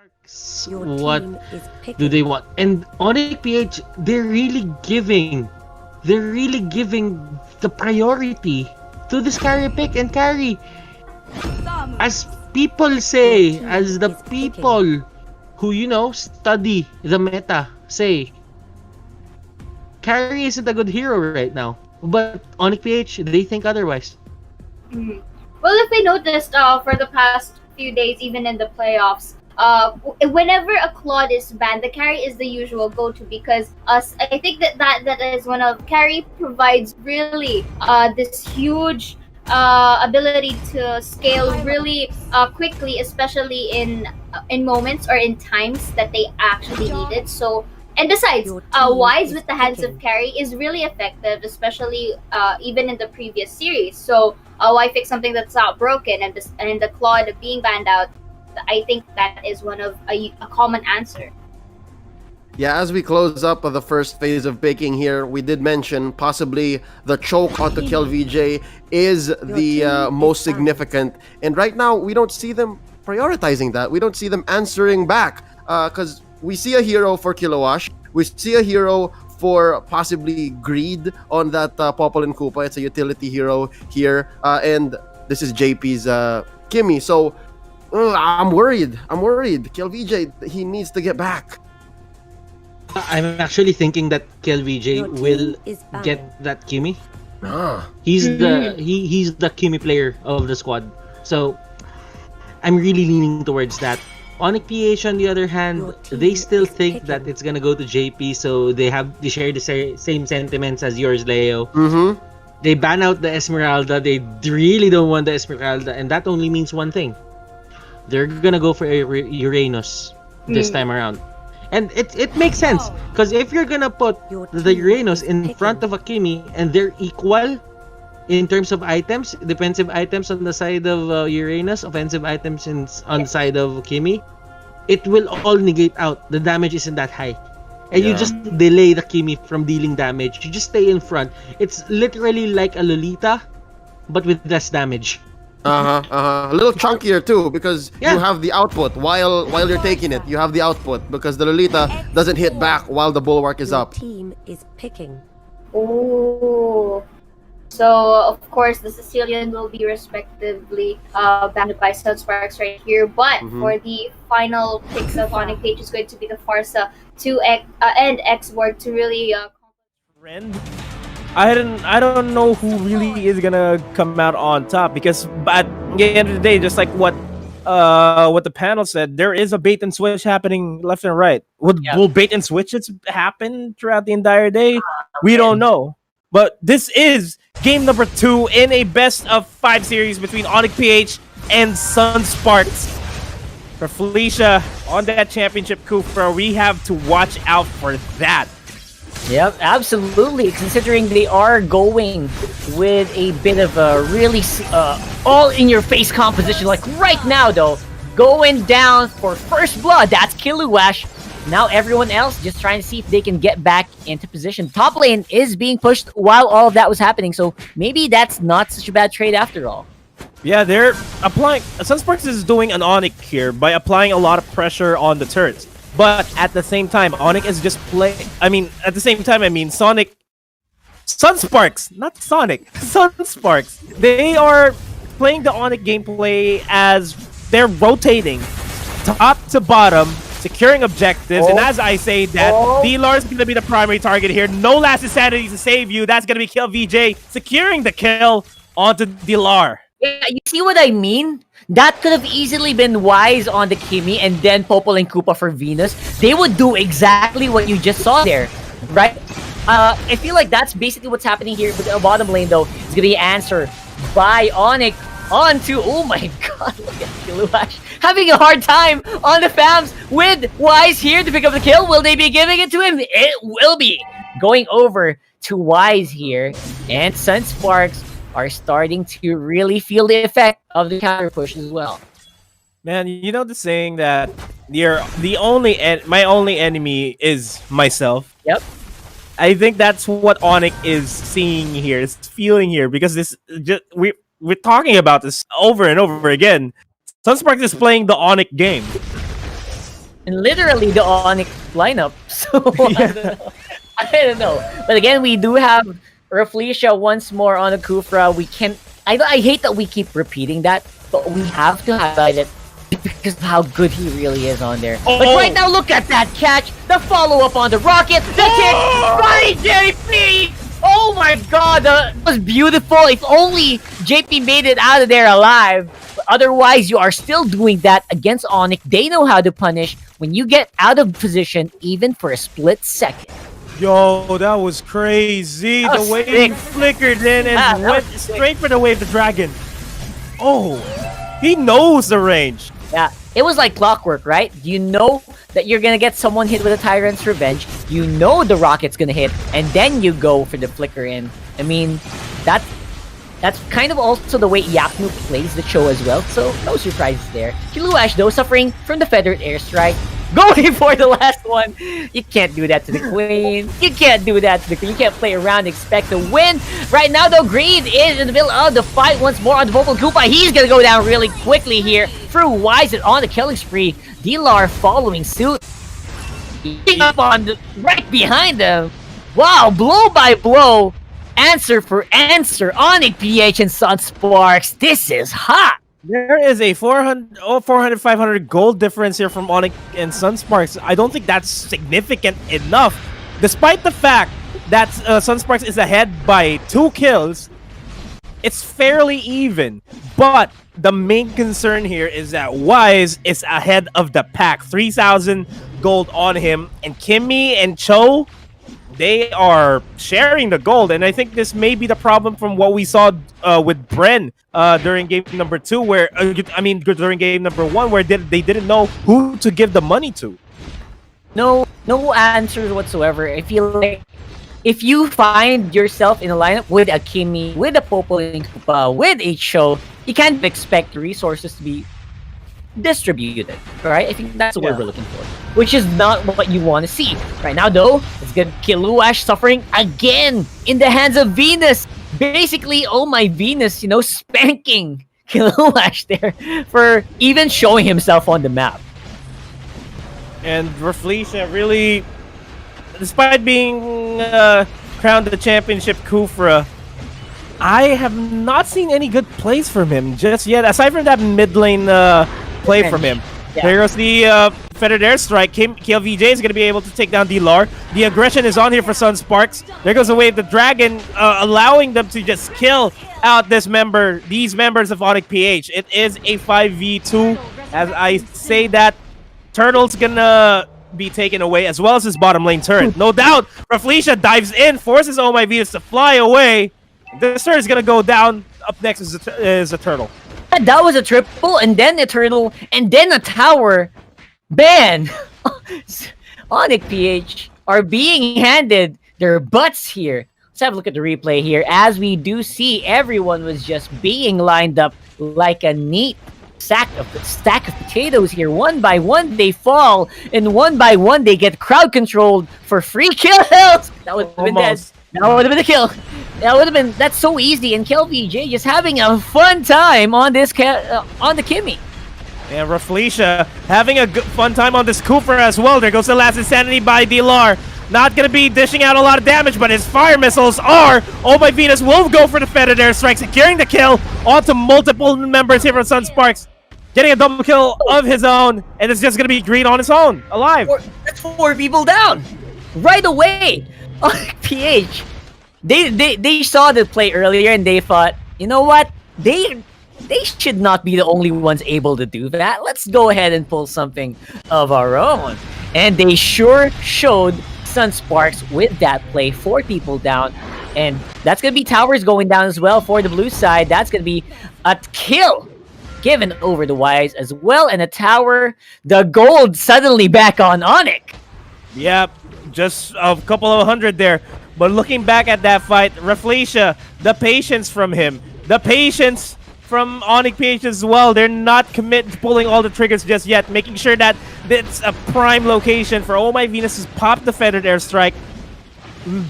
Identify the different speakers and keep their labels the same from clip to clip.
Speaker 1: Sunsparks,
Speaker 2: Your
Speaker 1: what
Speaker 2: team is
Speaker 1: do
Speaker 2: picking.
Speaker 1: they want? And Onic PH, they're really giving the priority to this carry pick and carry. As people say,
Speaker 2: team
Speaker 1: as the
Speaker 2: is picking.
Speaker 1: people who, study the meta say, carry isn't a good hero right now. But Onic PH, they think otherwise.
Speaker 3: Mhm. Well, if we noticed for the past few days, even in the playoffs, whenever a Claude is banned, the carry is the usual go-to because I think that is one of carry provides really this huge ability to scale really quickly, especially in moments or in times that they actually need it. So. And besides,
Speaker 2: Your team
Speaker 3: Wise
Speaker 2: is
Speaker 3: with the hands of
Speaker 2: picking.
Speaker 3: carry is really effective, especially even in the previous series. So why fix something that's not broken? And the Claude being banned out, I think that is one of a common answer.
Speaker 4: Yeah, as we close up the first phase of baking here, we did mention possibly the choke onto KielVJ is the
Speaker 2: team is
Speaker 4: most
Speaker 2: banned.
Speaker 4: significant. And right now, we don't see them prioritizing that. We don't see them answering back. Because we see a hero for Kilowash. We see a hero for possibly Greed on that Popol and Koopa. It's a utility hero here. And this is JP's Kimmy. So I'm worried. KielVJ, he needs to get back.
Speaker 1: I'm actually thinking that KielVJ
Speaker 2: Your team
Speaker 1: will
Speaker 2: is banned.
Speaker 1: get that Kimmy.
Speaker 4: Ah.
Speaker 1: He's the Kimmy player of the squad. So I'm really leaning towards that. Onic PH on the other hand,
Speaker 2: Your team
Speaker 1: they still
Speaker 2: is
Speaker 1: think
Speaker 2: picking.
Speaker 1: that it's gonna go to JP, so they share the same sentiments as yours, Leo.
Speaker 4: Mm-hmm.
Speaker 1: They ban out the Esmeralda. They really don't want the Esmeralda, and that only means one thing: they're gonna go for Uranus this time around. And it makes sense because if you're gonna put
Speaker 2: Your
Speaker 1: the
Speaker 2: team
Speaker 1: Uranus
Speaker 2: is
Speaker 1: in
Speaker 2: picking.
Speaker 1: front of a Kimmy and they're equal in terms of items, defensive items on the side of Uranus, offensive items on the side of Kimmy, it will all negate out. The damage isn't that high. And you
Speaker 4: Yeah.
Speaker 1: just delay the Kimmy from dealing damage. You just stay in front. It's literally like a Lolita, but with less damage.
Speaker 4: A little chunkier too, because
Speaker 1: Yeah.
Speaker 4: you have the output while you're taking it. You have the output because the Lolita doesn't hit back while the bulwark is
Speaker 2: Your
Speaker 4: up.
Speaker 2: team is picking.
Speaker 3: Oh. So, of course, the Sicilian will be respectively banned by Sunsparks right here. But for the final picks of Onic page is going to be the Farsa and X-Ward to really
Speaker 5: Friend. I don't know who really is gonna come out on top because at the end of the day, just like what the panel said, there is a bait and switch happening left and right. Will bait and switches happen throughout the entire day? We don't know. But this is game number 2 in a best of 5 series between Onic PH and Sunsparks. For Felicia on that championship Cooper, we have to watch out for that.
Speaker 6: Yep, absolutely. Considering they are going with a bit of a really all-in-your-face composition. Like right now, though, going down for first blood. That's Kilowash. Now everyone else just trying to see if they can get back into position. Top lane is being pushed while all of that was happening, so maybe that's not such a bad trade after all.
Speaker 5: Yeah, they're applying... Sunsparks is doing an Onic here by applying a lot of pressure on the turrets. But at the same time, Onic is just playing... Sonic... Sunsparks! Not Sonic. Sunsparks. They are playing the Onic gameplay as they're rotating top to bottom, securing objectives, and as I say that, D-Lar is going to be the primary target here. No last insanity to save you. That's going to be KielVJ securing the kill onto D-Lar.
Speaker 6: Yeah, you see what I mean? That could have easily been Wise on the Kimmy and then Popol and Koopa for Venus. They would do exactly what you just saw there, right? I feel like that's basically what's happening here with the bottom lane, though. It's going to be answered by Onic onto... Oh my god, look at Kilowash having a hard time on the FAMs with Wise here to pick up the kill. Will they be giving it to him? It will be. Going over to Wise here, and Sunsparks are starting to really feel the effect of the counter push as well.
Speaker 5: Man, you know the saying that my only enemy is myself.
Speaker 6: Yep.
Speaker 5: I think that's what Onic is seeing here, is feeling here, because we're talking about this over and over again. Sunsparks is playing the Onic game.
Speaker 6: and literally the Onic lineup. So I don't know. But again, we do have Rafflesia once more on the Kufra. We can. I hate that we keep repeating that, but we have to highlight it because of how good he really is on there. But right now, look at that catch, the follow up on the rocket, the kick by JP. Oh my God, that was beautiful. If only JP made it out of there alive. But otherwise, you are still doing that against Onic. They know how to punish when you get out of position, even for a split second.
Speaker 5: Yo, that was crazy.
Speaker 6: That
Speaker 5: The
Speaker 6: was
Speaker 5: way
Speaker 6: sick.
Speaker 5: he flickered in and
Speaker 6: Ah, that
Speaker 5: went
Speaker 6: was sick.
Speaker 5: straight for the Wave the Dragon. Oh, he knows the range.
Speaker 6: Yeah, it was like clockwork, right? You know that you're gonna get someone hit with a Tyrant's Revenge. You know the rocket's gonna hit, and then you go for the flicker in. I mean, that's kind of also the way Yaknu plays the show as well, so no surprises there. KielVJ, though, suffering from the feathered airstrike. Going for the last one. You can't do that to the queen. You can't do that to the queen. You can't play around and expect to win. Right now, though, Greed is in the middle of the fight once more on the Vocal Koopa. He's gonna go down really quickly here. Through Wise on the killing spree. D-Lar following suit. Up on the right behind them. Wow, blow by blow. Answer for answer. Onic PH and Sunsparks. This is hot.
Speaker 5: There is a 400, 500 gold difference here from Onic and Sunsparks. I don't think that's significant enough. Despite the fact that Sunsparks is ahead by 2 kills, it's fairly even. But the main concern here is that Wise is ahead of the pack. 3,000 gold on him. And Kimmy and Cho, they are sharing the gold, and I think this may be the problem from what we saw with Bren during game number 2, where during game number 1, where they didn't know who to give the money to.
Speaker 6: No answers whatsoever. I feel like if you find yourself in a lineup with a Kimmy, with a Popoling Koopa, with a Cho, you can't expect resources to be distributed, right? I think that's what we're looking for, which is not what you want to see. Right now, though, it's good. KielVJ suffering again in the hands of Venus. Basically, oh my Venus, spanking KielVJ there for even showing himself on the map.
Speaker 5: And Rafflesia really, despite being crowned the championship Kufra, I have not seen any good plays from him just yet, aside from that mid lane play from him.
Speaker 6: Yeah.
Speaker 5: There goes the feathered airstrike. KielVJ is going to be able to take down D-Lar. The aggression is on here for Sunsparks. There goes the Wave the Dragon, allowing them to just kill out these members of Onic PH. It is a 5v2. As I say that, Turtle's gonna be taken away, as well as his bottom lane turret. No doubt, Rafflesia dives in, forces Oh My Venus to fly away. This turret is gonna go down. Up next is a Turtle.
Speaker 6: That was a triple, and then a turtle, and then a tower. Man, Onic PH are being handed their butts here. Let's have a look at the replay here. As we do see, everyone was just being lined up like a neat stack of potatoes here. One by one, they fall, and one by one, they get crowd controlled for free kills. That would have been dead. That would have been a kill. That's so easy. And KielVJ just having a fun time on this on the Kimmy.
Speaker 5: And Rafflesia having a good fun time on this Cooper as well. There goes the last insanity by D-Lar. Not going to be dishing out a lot of damage, but his fire missiles are. Oh My Venus will go for the feathered airstrike, securing the kill onto multiple members here from Sunsparks. Getting a double kill of his own, and it's just going to be Green on his own, alive.
Speaker 6: That's 4 people down right away. PH, they saw the play earlier and they thought, you know what? They should not be the only ones able to do that. Let's go ahead and pull something of our own. And they sure showed Sunsparks with that play. 4 people down. And that's going to be towers going down as well for the blue side. That's going to be a kill given over the Wise as well. And a tower. The gold suddenly back on Onic.
Speaker 5: Yep, just a couple of 100 there. But looking back at that fight, Rafflesia, the patience from him. The patience from Onic PH as well. They're not committed to pulling all the triggers just yet, making sure that it's a prime location for Oh My Venus to pop the feathered airstrike,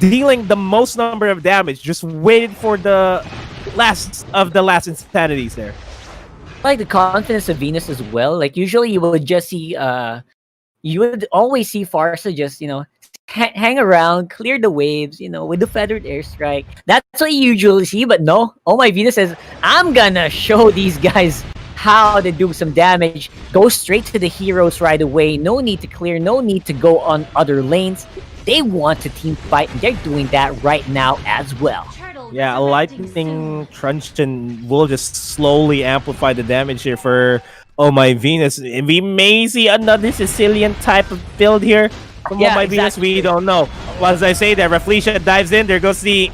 Speaker 5: dealing the most number of damage. Just waited for the last insanities there.
Speaker 6: Like the confidence of Venus as well. Like usually you would just see you would always see Farsa just, hang around, clear the waves, with the feathered airstrike. That's what you usually see, but no. Oh my Venus says, I'm gonna show these guys how to do some damage. Go straight to the heroes right away. No need to clear, no need to go on other lanes. They want to team fight, and they're doing that right now as well.
Speaker 5: Yeah, a lightning truncheon will just slowly amplify the damage here for Oh My Venus. We may see another Sicilian type of build here from Oh My Venus. We don't know. As I say that, Raflesia dives in. There goes the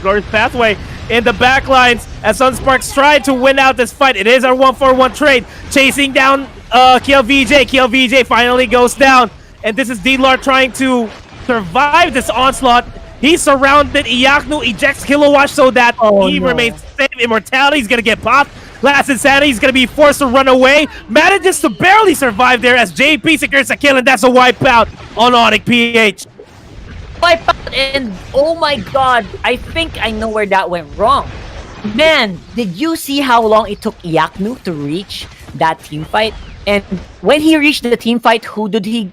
Speaker 5: Glorious Pathway in the backlines as Sunsparks try to win out this fight. It is our 1-for-1 trade, chasing down KielVJ. KielVJ finally goes down, and this is D-Lar trying to survive this onslaught. He's surrounded. Iaknu ejects KiLOASH so that he remains safe. Immortality, he's gonna get popped. Last Insanity, he's gonna be forced to run away. Manages to barely survive there as JP secures a kill, and that's a wipeout on Onic PH.
Speaker 6: Wipeout, and oh my god, I think I know where that went wrong. Man, did you see how long it took Iaknu to reach that team fight? And when he reached the team fight, who did he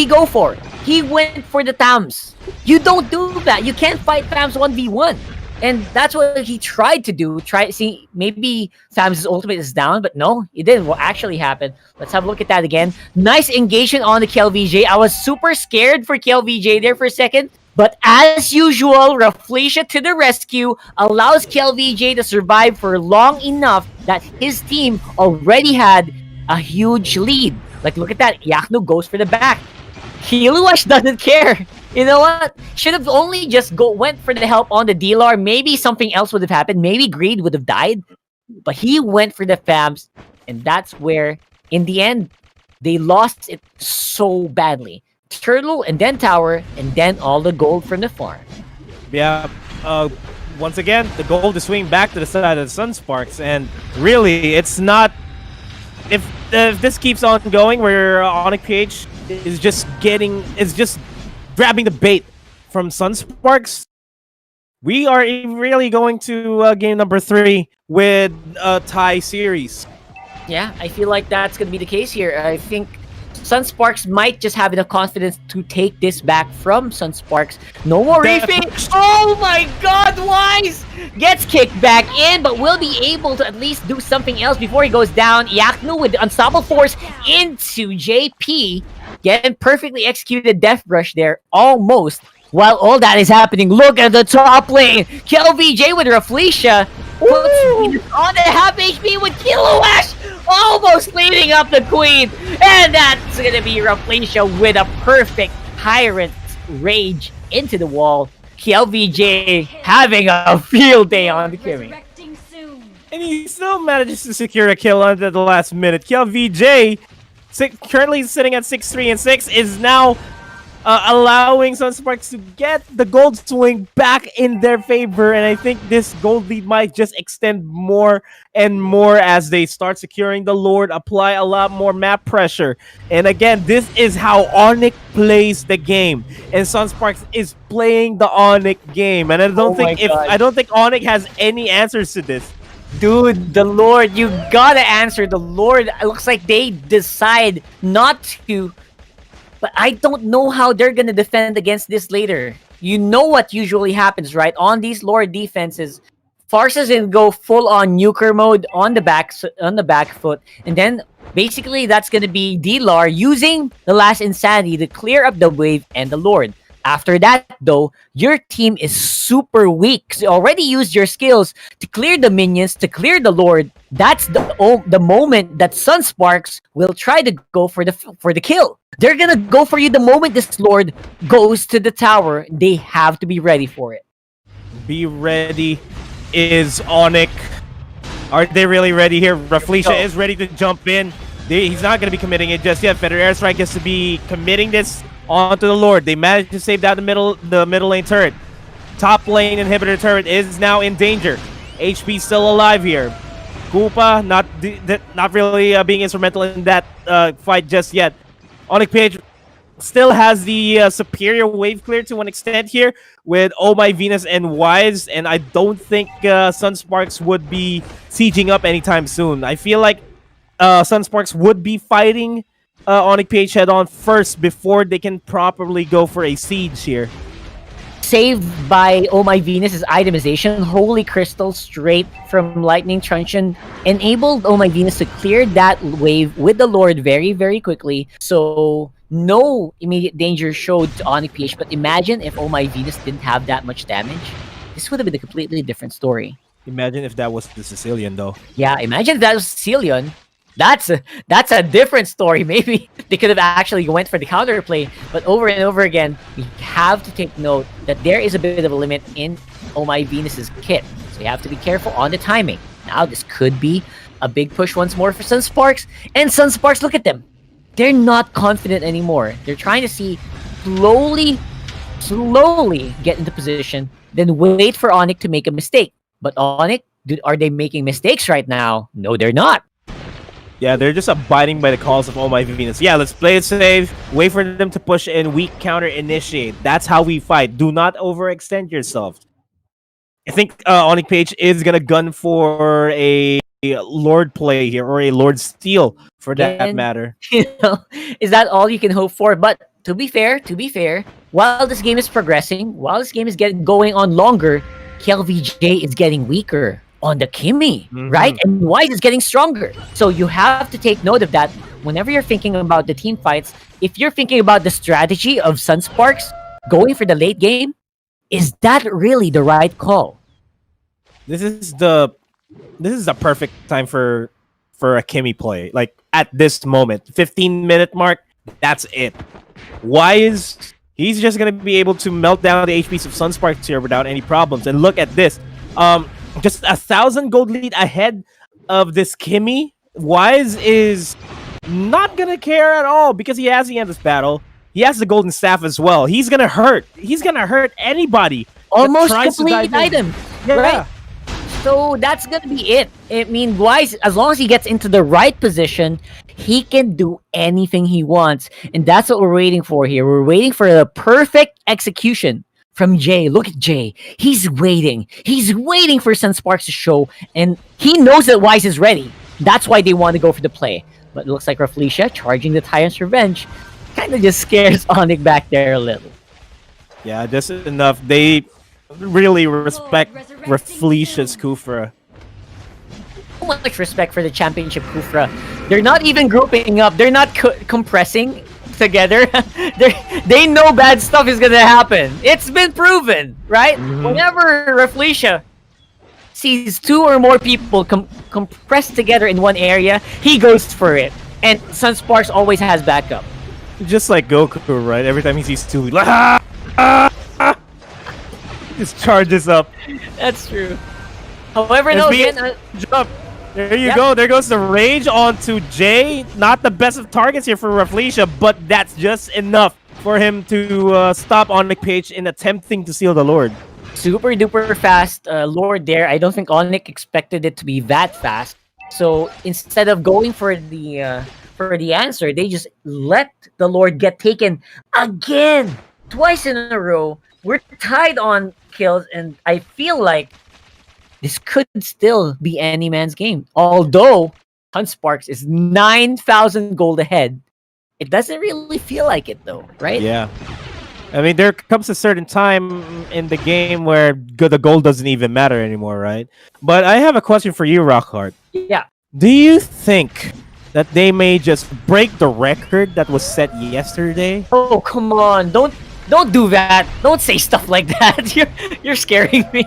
Speaker 6: go for? He went for the Tams. You don't do that. You can't fight Tams 1v1. And that's what he tried to do. See, maybe Tams' ultimate is down, but no, it didn't actually happen. Let's have a look at that again. Nice engagement on the KielVJ. I was super scared for KielVJ there for a second. But as usual, Raflesia to the rescue, allows KielVJ to survive for long enough that his team already had a huge lead. Like, look at that. Iaknu goes for the back. KiLOASH doesn't care. You know what? Should have only just went for the help on the D-Lar. Maybe something else would have happened. Maybe Greed would have died. But he went for the FAMs. And that's where, in the end, they lost it so badly. Turtle, and then Tower, and then all the gold from the farm.
Speaker 5: Yeah, once again, the gold is swinging back to the side of the Sunsparks. And really, it's not... If this keeps on going, where Onic PH is just grabbing the bait from Sunsparks, we are really going to game number 3 with a tie series.
Speaker 6: Yeah, I feel like that's going to be the case here. I think Sunsparks might just have enough confidence to take this back from Sunsparks. No more refing! Oh my god, Wise! Gets kicked back in, but will be able to at least do something else before he goes down. Iaknu with the Unstoppable Force into JP. Getting perfectly executed Death Rush there, almost. While all that is happening, look at the top lane! KielVJ with Raflesia. On the half HP with KiLOASH, almost leading up the Queen, and that's gonna be Raflesia with a perfect Tyrant's Rage into the wall. KielVJ having a field day on the Kimmy.
Speaker 5: And he still manages to secure a kill under the last minute. KielVJ, currently sitting at 6-3 and 6, is now allowing Sunsparks to get the gold swing back in their favor, and I think this gold lead might just extend more and more as they start securing the Lord, apply a lot more map pressure. And again, this is how Onic plays the game, and Sunsparks is playing the Onic game, and I don't think Onic has any answers to this.
Speaker 6: Dude, the Lord, you gotta answer the Lord. It looks like they decide not to. But I don't know how they're gonna defend against this later. You know what usually happens, right? On these Lord defenses, Farsa's gonna go full on nuker mode on the back foot, and then basically that's gonna be D-Lar using the last Insanity to clear up the wave and the Lord. After that, though, your team is super weak. So you already used your skills to clear the minions, to clear the Lord. That's the moment that Sunsparks will try to go for the kill. They're gonna go for you the moment this Lord goes to the tower. They have to be ready for it.
Speaker 5: Be ready is Onic. Are they really ready here? Raflesia is ready to jump in. He's not going to be committing it just yet. Feather Airstrike gets to be committing this onto the Lord. They managed to save down the middle lane turret. Top lane inhibitor turret is now in danger. HP still alive here. Koopa not really being instrumental in that fight just yet. Onic PH still has the superior wave clear to an extent here with Oh My Venus and Wise, and I don't think Sunsparks would be sieging up anytime soon. I feel like Sunsparks would be fighting Onic PH head on first before they can properly go for a siege here.
Speaker 6: Saved by Oh My Venus's itemization, Holy Crystal straight from Lightning Truncheon enabled Oh My Venus to clear that wave with the Lord very, very quickly. So no immediate danger showed to Onic PH. But imagine if Oh My Venus didn't have that much damage. This would have been a completely different story.
Speaker 5: Imagine if that was the Sicilian, though.
Speaker 6: Yeah, imagine if that was Celion. That's a different story. Maybe they could have actually went for the counterplay, but over and over again, we have to take note that there is a bit of a limit in Oh My Venus's kit. So you have to be careful on the timing. Now this could be a big push once more for Sunsparks. And Sunsparks, look at them. They're not confident anymore. They're trying to see slowly get into position, then wait for Onic to make a mistake. But Onic, are they making mistakes right now? No, they're not.
Speaker 5: Yeah, they're just abiding by the calls of Oh My Venus. Yeah, let's play it safe. Wait for them to push in. Weak counter initiate. That's how we fight. Do not overextend yourself. I think Onic PH is gonna gun for a Lord play here, or a Lord steal for that matter.
Speaker 6: Is that all you can hope for? But to be fair, while this game is progressing, while this game is going on longer, KielVJ is getting weaker on the Kimmy, right? And Wise is getting stronger. So you have to take note of that whenever you're thinking about the team fights. If you're thinking about the strategy of Sunsparks going for the late game, is that really the right call?
Speaker 5: This is the perfect time for a Kimmy play. Like at this moment, 15-minute mark, that's it. Wise, he's just gonna be able to melt down the HPs of Sunsparks here without any problems. And look at this. Just 1,000 gold lead ahead of this Kimmy. Wise is not gonna care at all because he has the Endless Battle. He has the Golden Staff as well. He's gonna hurt. He's gonna hurt anybody.
Speaker 6: Almost complete item,
Speaker 5: yeah.
Speaker 6: Right? So that's gonna be it. I mean, Wise, as long as he gets into the right position, he can do anything he wants. And that's what we're waiting for here. We're waiting for the perfect execution from Jay. Look at Jay. He's waiting. He's waiting for Sunsparks to show, and he knows that Wise is ready. That's why they want to go for the play. But it looks like Rafflesia charging the Tyrant's Revenge kind of just scares Onic back there a little.
Speaker 5: Yeah, just enough. They really respect Rafflesia's Kufra.
Speaker 6: So much respect for the championship Kufra. They're not even grouping up. They're not compressing together. They know bad stuff is gonna happen. It's been proven, right? Whenever Rafflesia sees two or more people compressed together in one area, he goes for it. And Sunsparks always has backup.
Speaker 5: Just like Goku, right? Every time he sees two, just charges up.
Speaker 6: That's true. However, no, again,
Speaker 5: jump. There you go. There goes the rage onto Jay. Not the best of targets here for Rafflesia, but that's just enough for him to stop Onic PH in attempting to seal the Lord.
Speaker 6: Super duper fast Lord there. I don't think Onic expected it to be that fast. So instead of going for the answer, they just let the Lord get taken again, twice in a row. We're tied on kills, and I feel like this could still be any man's game. Although Sunsparks is 9,000 gold ahead, it doesn't really feel like it though, right?
Speaker 5: Yeah. I mean, there comes a certain time in the game where the gold doesn't even matter anymore, right? But I have a question for you, Rockhart.
Speaker 6: Yeah.
Speaker 5: Do you think that they may just break the record that was set yesterday?
Speaker 6: Oh, come on. Don't do that. Don't say stuff like that. You're scaring me.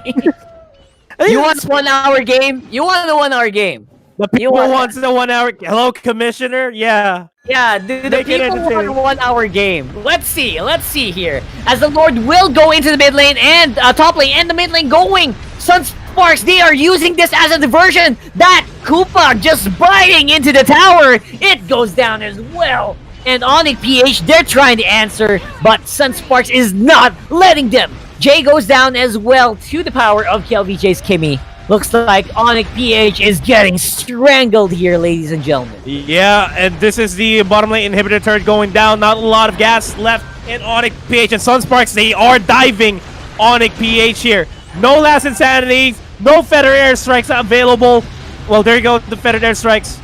Speaker 6: You want a 1 hour game? You want a 1 hour game?
Speaker 5: The people want the 1 hour. Hello, Commissioner. Yeah.
Speaker 6: Yeah, the people want a 1 hour game. Let's see here. As the Lord will go into the mid lane and top lane and the mid lane going. Sunsparks, they are using this as a diversion. That Koopa just biting into the tower. It goes down as well. And Onic PH, they're trying to answer, but Sunsparks is not letting them. Jay goes down as well to the power of KielVJ's Kimmy. Looks like Onic PH is getting strangled here, ladies and gentlemen.
Speaker 5: Yeah, and this is the bottom lane inhibitor turret going down. Not a lot of gas left in Onic PH. And Sunsparks, they are diving Onic PH here. No last insanities, no feather airstrikes available. Well, there you go, the feather airstrikes.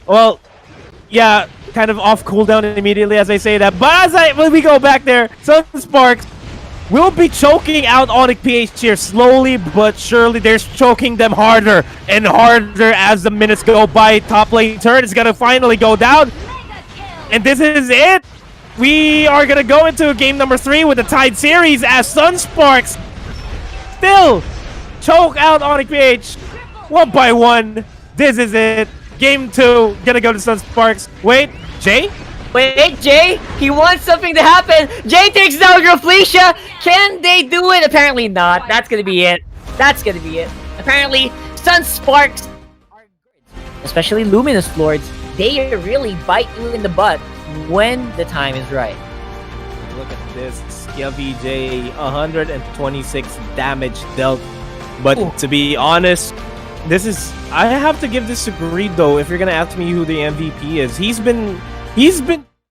Speaker 5: Well, yeah, kind of off cooldown immediately as I say that. But when we go back there, Sunsparks will be choking out Onic PH here slowly but surely. They're choking them harder and harder as the minutes go by. Top lane turret is gonna finally go down, and this is it. We are gonna go into game number 3 with the tied series as Sunsparks still choke out Onic PH 1 by 1. This is it. Game 2 gonna go to Sunsparks. Wait, Jay?
Speaker 6: Wait, Jay, he wants something to happen. Jay takes down Graflecia. Can they do it? Apparently not. That's gonna be it. That's gonna be it. Apparently, Sunsparks, especially Luminous Lords, they really bite you in the butt when the time is right.
Speaker 5: Look at this. KielVJ, 126 damage dealt. But to be honest, I have to give this to Greed though. If you're gonna ask me who the MVP is, he's been